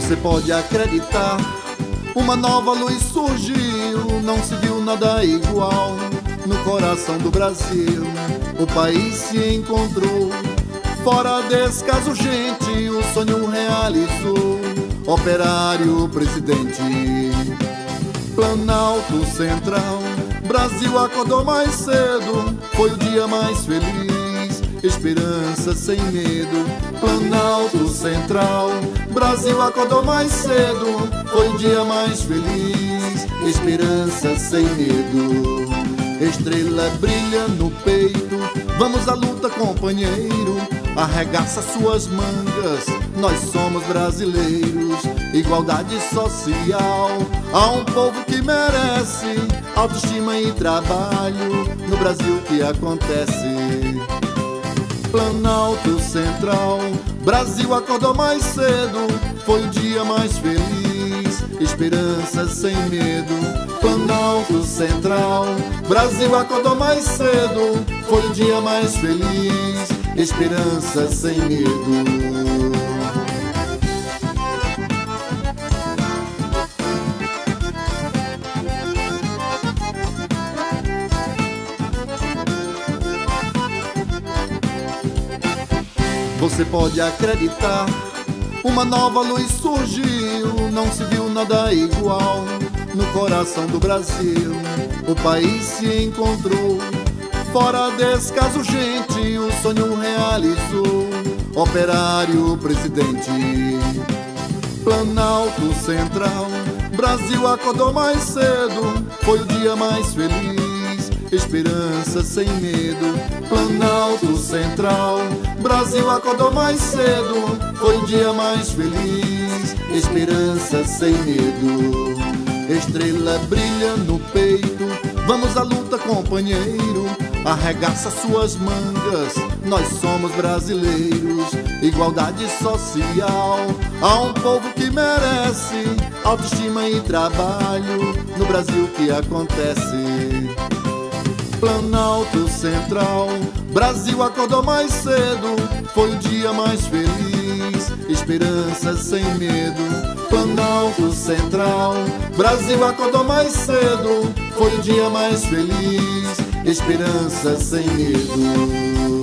Você pode acreditar, uma nova luz surgiu, não se viu nada igual. No coração do Brasil, o país se encontrou. Fora desse caso, gente, o sonho realizou. Operário, presidente, Planalto Central. Brasil acordou mais cedo, foi o dia mais feliz. Esperança sem medo, Planalto Central. Brasil acordou mais cedo, foi o dia mais feliz. Esperança sem medo, estrela brilha no peito. Vamos à luta, companheiro, arregaça suas mangas. Nós somos brasileiros, igualdade social. Há um povo que merece autoestima e trabalho. No Brasil que acontece, Planalto Central. Brasil acordou mais cedo, foi o dia mais feliz. Esperança sem medo, Planalto Central. Brasil acordou mais cedo, foi o dia mais feliz. Esperança sem medo. Você pode acreditar, uma nova luz surgiu, não se viu nada igual. No coração do Brasil, o país se encontrou. Fora desse caso, gente, o sonho realizou. Operário, presidente, Planalto Central. Brasil acordou mais cedo, foi o dia mais feliz. Esperança sem medo, Planalto Central. Brasil acordou mais cedo, foi o dia mais feliz. Esperança sem medo, estrela brilha no peito. Vamos à luta, companheiro, arregaça suas mangas. Nós somos brasileiros, igualdade social. Há um povo que merece autoestima e trabalho. No Brasil que acontece, Planalto Central. Brasil acordou mais cedo, foi o dia mais feliz. Esperança sem medo, Planalto Central. Brasil acordou mais cedo, foi o dia mais feliz. Esperança sem medo.